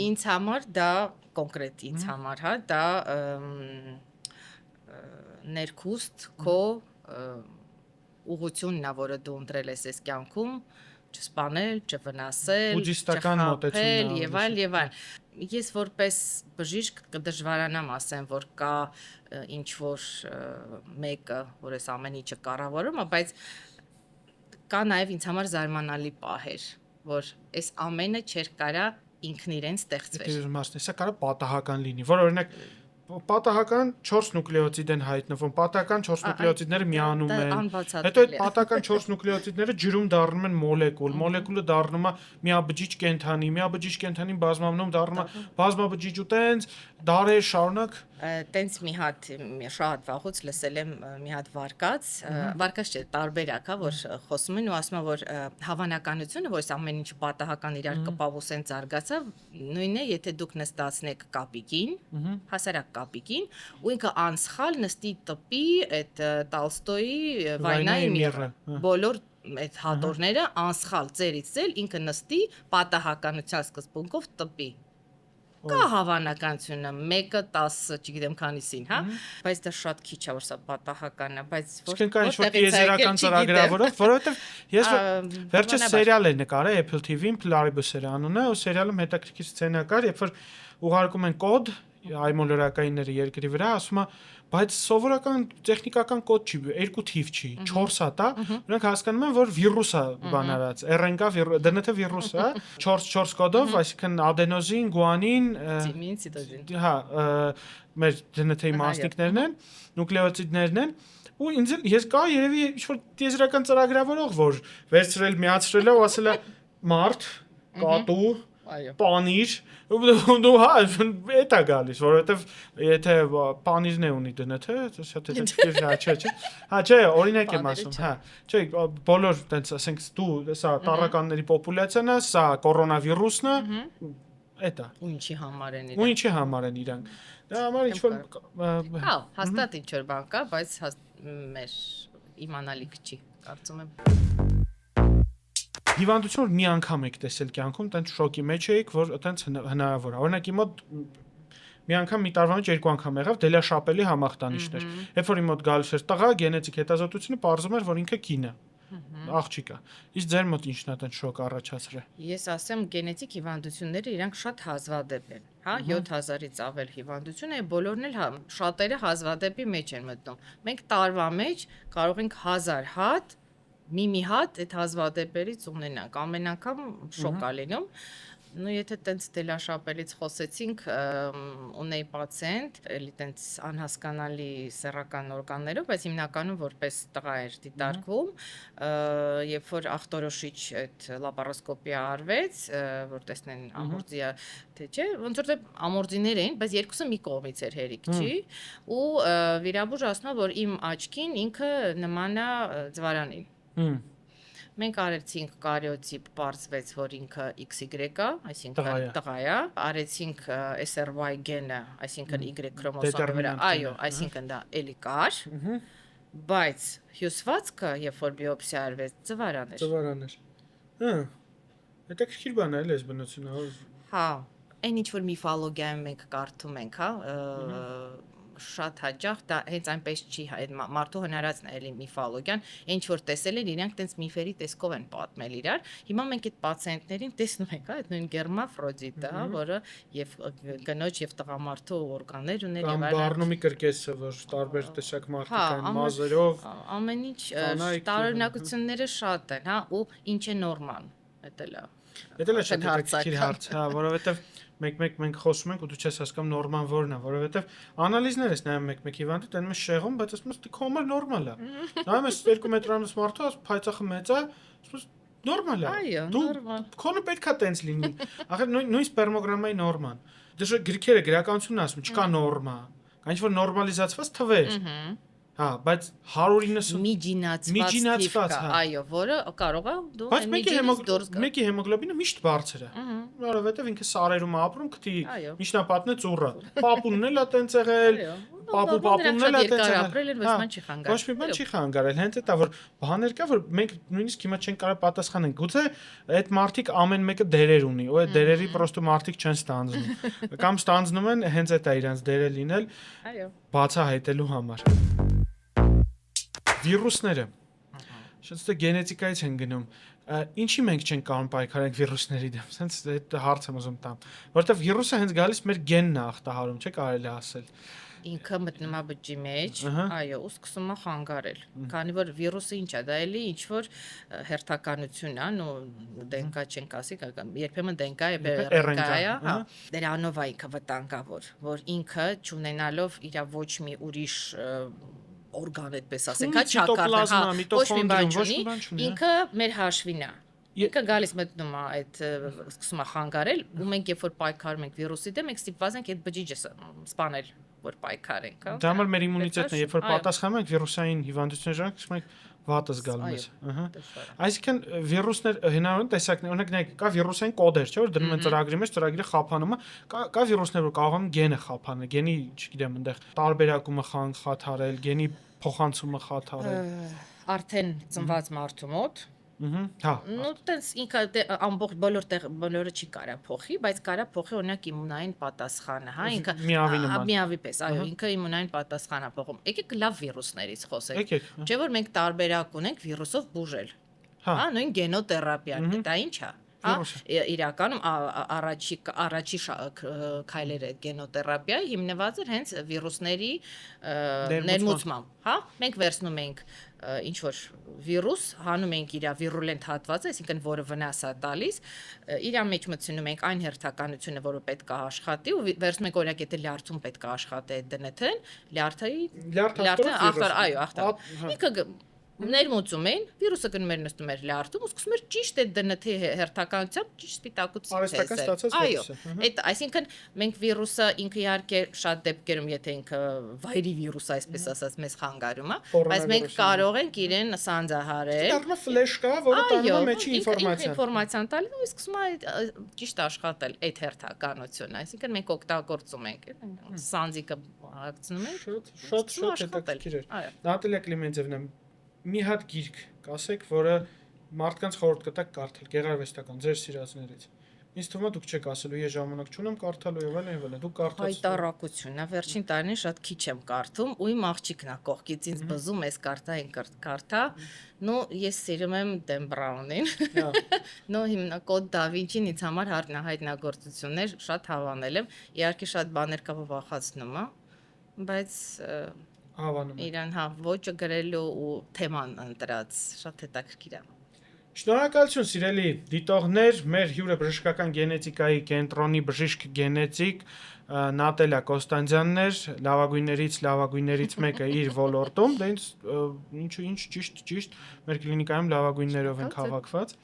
S1: Ինձ համար դա կոնկրետ ինձ համար, հա, դա ներքուստ քո ուղղությունն է, որը դու ընտրել ես այս կյանքում, չսպանել, չվնասել, չխաբել եւ այլ։ Ես որպես բժիշկ կդժվարանամ ասեմ, որ կա ինչ որ մեկը, որ այս ամեն ինչը կառավարում է, բայց կա նաեւ ինձ համար զարմանալի պահեր, որ այս ամենը չէր կարա ինքն իրեն ստեղծվեր։
S2: Սա կարա պատահական լինի, որ օրինակ պատահական 4 նուկլեոտիդ են հայտնվում, պատահական 4 նուկլեոտիդները միանում են։ Հետո այդ պատահական 4 նուկլեոտիդները ջրում դառնում են մոլեկուլ, մոլեկուլը դառնում է միաբջիջ կենդանի, միաբջիջ կենդանին բազմանում դառնում է բազմաբջիջ ու տենց դարեր շարունակ
S1: տենց մի հատ շատ վաղուց լսել եմ մի հատ վարկած չէ, տարբերակ, հա, որ խոսում են ու ասում են, որ հավանականությունը, որ այս ամեն ինչը պատահական իրար կպավուսեն զարգացավ, նույնն է, եթե դուք նստացնեք կապիկին, հասարակ կապիկին, ու ինքը անսխալ նստի տպի այդ Տոլստոյի Վայնայի միրը, բոլոր այդ հատորները անսխալ ծերից ծել ինքը նստի պատահականության սկզբունքով տպի։ Կա հավանականությունը 1-10, չգիտեմ քանիսին, հա, բայց դա շատ քիչ է որ սա պատահական է, բայց
S2: Իսկ կա ինչ-որ տիեզերական ծրագրավորող, որովհետև ես վերջերս սերիալ եմ նկարել Apple TV-ին, Pluribus էր անունը, ու սերիալում հետաքրքիր սցենա կար, երբ որ ուղարկում են կոդ այմոլորակայինները երկրի վրա, ասում է, բայց սովորական տեխնիկական կոդ չի, 2 թիվ չի, 4 է դա, նրանք հասկանում են, որ վիրուս է բան արած, RNA DNT վիրուս է, 4 կոդով, այսինքն adenosin, guanin, հա, մեր DNT-ի մասնիկներն են, նուկլեոտիդներն են, ու ինձ ես կա երևի ինչ-որ տիեզերական ծրագրավորող, որ վերցրել, միացրել է ու ասել է մարդ, կատու Պանիր, դու հա, էտա գալիս, որովհետև եթե պանիրն է ունի դնթե, շատ հետաքրքիր չէ։ Հա, չէ, օրինակ եմ ասում, հա։ Չէ, բոլոր տենց ասենք դու սա տառականների պոպուլյացիան է, սա կորոնավիրուսն է, էտա։
S1: Ու ինչի համար են
S2: իրանք։ Ու ինչի համար են իրանք։ Դա համար ինչ-որ
S1: հա, հաստատ ինչ-որ բան կա, բայց մեր իմանալիք չի, կարծում եմ։
S2: Հիվանդություն որ մի անգամ եք տեսել կյանքում, տենց շոկի մեջ եք, որ տենց հնարավոր է։ Օրինակ իմ մոտ մի անգամ մի տարվա մեջ 2 անգամ եղավ դելաշապելի համախտանիշներ։ Երբ որ իմ մոտ գալիս էր տղա, գենետիկ հետազոտությունը պարզում էր, որ ինքը կին է։ Աղջիկա։ Իսկ ձեր մոտ ինչն է տենց շոկ առաջացրել։
S1: Ես ասեմ գենետիկ հիվանդությունները իրանք շատ հազվադեպ են, հա, 7000-ից ավել հիվանդություն է, բոլորն էլ շատերը հազվադեպի մեջ են մտնում։ Մենք տարվա մեջ կարող ենք 1000 հատ մի հատ այդ հազվադեպերից ունենանք, ամեն անգամ շոկ է լինում, նու եթե տենց դելաշապելից խոսեցինք, ունեի պացիենտ, էլի տենց անհասկանալի սեռական օրգաններով, բայց հիմնականում որպես տղա էր դիտարկվում, երբ որ ախտորոշիչ այդ լապարոսկոպիա արվեց, որ տեսնեն ամորձիա թե չէ, ոնց որ ամորձիներ էին, բայց երկուսը մի կողմից էր հերիք, չի, ու վիրաբույժը ասում է, որ իմ աչքին ինքը նման է ձվարանին։ Մենք արեցինք կարիոտիպ, պարզվեց, որ ինքը XY է, այսինքն տղա է, արեցինք SRY գենը, այսինքն Y քրոմոսոմի վրա, այո, այսինքն դա էլի կար, բայց հյուսվածքը, երբ որ բիոպսիա արվեց, ձվարան էր։
S2: Ձվարան էր։ Հա։ Հետաքրքիր բան է, էս բնությունը։
S1: Հա, այն ինչ որ միֆոլոգիայում մենք կարդում ենք, հա, շատ հաճախ դա հենց այնպես չի, այդ մարդու հնարածն է էլի միֆոլոգիան, ինչ որ տեսել են, իրենք տենց միֆերի տեսքով են պատմել իրար։ Հիմա մենք այդ պացիենտներին տեսնում ենք, հա, այդ նույն գերմաֆրոդիտը, հա, որը եւ կնոջ եւ տղամարդու օրգաններ ուներ եւ այլն։
S2: Բարնումի կրկեսը, որ տարբեր տեսակ մարդիկ են մազերով,
S1: ամեն ինչ տարօրինակությունները շատ են, հա, ու ինչ է նորմալ, դա լա։
S2: Դա լա շատ հետաքրքիր հարց, հա, որովհետեւ մենք խոսում ենք ու դու չես հասկանում նորմալ որն է, որովհետև անալիզներ ես նայում մեկ հիվանդի, տենում ես շեղում, բայց ասում ես քո համար նորմալ է։ Նայում ես 2 մետրանոց մարդու, փայծախը մեծ է, ասում ես նորմալ է։
S1: Այո, նորմալ։
S2: Քոնը պետքա տենց լինի։ Ախր նույն սպերմոգրամայի նորման։ Դե գրքերը գրականությունն ասում, չկա նորմա։ Կա ինչ որ նորմալիզացված թվեր։ Հա, բայց 190 միջինացված,
S1: այո, որը կարող է դու միջինից դուրս գա։
S2: Մեկի հեմոգլոբինը միշտ բարձր է։ Որովհետև ինքը սարերում է ապրում, քթի միջնապատնե ծուռը։ Պապունն էլ է տենց եղել, պապունն էլ է տենց
S1: ապրել,
S2: ոչ մի բան չի խանգարել։ Հենց էտա որ բաներ կա, որ մենք նույնիսկ հիմա չենք կարող պատասխանենք։ Գուցե այդ մարդիկ ամեն մեկը դերեր ունի, ու այդ դերերի պրոստո մարդիկ չեն ստանձնում։ Կամ ստանձնում են հենց էտա իրանց դերը լինել, բացահայտելու համար։ Վիրուսները։ Շատ գենետիկայից են գնում։ Ինչի մենք չենք կարող պայքարենք վիրուսների դեմ։ Սենց այդ հարցը եմ ուզում տամ։ Որովհետև վիրուսը հենց գալիս մեր գենն է ախտահարում, չէ՞ կարելի ասել։
S1: Ինքը մտնում է բջջի մեջ, այո, ու սկսում է խանգարել։ Քանի որ վիրուսը ինչ է, դա էլի ինչ որ հերթականություն է, նո DNK չենք ասի, երբեմն DNK է, RNA է, հա։ Դրանով է ինքը վտանգավոր, որ ինքը չունենալով իր ոչ մի ուրիշ օրգան այդպես ասենք, հա, չակարդը, հա, ոչ մի բան չունի, ինքը մեր հաշվին է։ Ինքը գալիս մտնում է այդ սկսում է խանգարել, ու մենք երբ որ պայքարում ենք վիրուսի դեմ, մենք ստիպված ենք այդ բջիջը սպանել, որ պայքարենք, հա։
S2: Դա մեր իմունիտետն է, երբ որ պատասխանում ենք վիրուսային հիվանդությունների ժամանակ, սկսում ենք վատը զգալ մեզ, ըհը։ Այսինքն վիրուսներ հնարավոր տեսակներ, օրինակ նայեք, կա վիրուսային կոդեր, չէ՞, որ դնում են ծրագրի մեջ, ծրագիրը խափանում է, կա վիրուսներ, որ կարող են գենը խափանել, գենի, չգիտեմ, այնտեղ տարբերակումը խաթարել, գենի փոխանցումը խաթարել։
S1: արդեն ծնված մարդու մոտ
S2: Հա։
S1: նո տենց ինքը ամբողջ բոլորը չի կարա փոխի, բայց կարա փոխի օրինակ իմունային պատասխանը, հա, ինքը միավի պես, այո, ինքը իմունային պատասխան է փոխում։ Եկեք լավ վիրուսներից խոսենք։ Չէ՞ որ մենք տարբերակ ունենք վիրուսով բուժել։ Հա, նույն գենոտերապիան, դա ի՞նչ է։ Հա, իրականում առաջի քայլերը գենոտերապիայի հիմնված էր հենց վիրուսների ներմուծմամբ, հա, մենք վերցնում ենք ինչ որ վիրուս, հանում ենք իր վիրուլենտ հատվածը, այսինքն որը վնաս է տալիս, իր մեջ մտցնում ենք այն հերթականությունը, որը պետք է աշխատի ու վերցնում ենք օրինակ եթե լյարդում պետք է աշխատի այդ DNT-ն, լյարդը, այո, ինքը ներմուծում էին, վիրուսը գնում էր նստում էր լյարդում ու սկսում էր ճիշտ այդ DNT-ի հերթականությամբ ճիշտ սպիտակուցի տեսել։ Այո, այդ այսինքն մենք վիրուսը ինքը իհարկե շատ դեպքերում եթե ինքը վայրի վիրուս այսպես ասած մեզ խանգարում է, բայց մենք կարող ենք իրեն սանձահարել։
S2: Դառնա ֆլեշկա, որը տանում է մեջի
S1: ինֆորմացիան տալիս ու սկսում է ճիշտ աշխատել այդ հերթականությունը, այսինքն մենք օգտագործում ենք սանձիկը հագցնում ենք
S2: շատ հետաքրքիր է։ Նատալիա Կլիմենտևնա մի հատ գիրք կասեք, որը մարդկանց խորհուրդ կտակ կարդալ, գեղարվեստական, ձեր սիրածներից։ Ինձ թվում է դուք չեք ասելու, ես ժամանակ չունեմ կարդալու եւ այլն, դուք կարդացեք։
S1: Հայտարարությունն է, վերջին տարին շատ քիչ եմ կարդում, ու իմ աղջիկն է կողքից ինձ բզում էս կարդա, նո ես սիրում եմ Դեն Բրաունին։ Նո հիմնակոդ Դա Վինչին ինձ համար հայտնագործություններ շատ հավանել եմ, իհարկե շատ բաներ կա վախացնում, բայց իրան հա ոճը գրելու ու թեման ընտրած շատ հետաքրքիր է։
S2: Շնորհակալություն սիրելի դիտողներ, մեր հյուրը բժշկական գենետիկայի կենտրոնի բժիշկ գենետիկ Նատալիա Կոստանդյանն էր, լավագույններից մեկը իր ոլորտում, դա ինչ ճիշտ մեր կլինիկայում լավագույններով ենք հավաքված։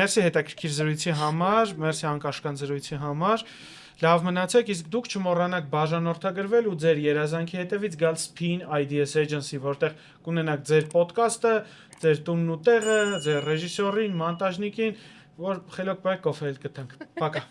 S2: Մերսի հետաքրքիր զրույցի համար, մերսի անկաշկան զրույցի համար։ Լավ մնացեք, իսկ դուք չմոռանաք բաժանորդագրվել ու ձեր երազանքի հետևից գալ Spin IDS Agency, որտեղ կունենաք ձեր ոդկասթը, ձեր տունն ու տեղը, ձեր ռեժիսորին, մոնտաժնիկին, որ խելոք բայ կոֆե կտանք։ Պակա։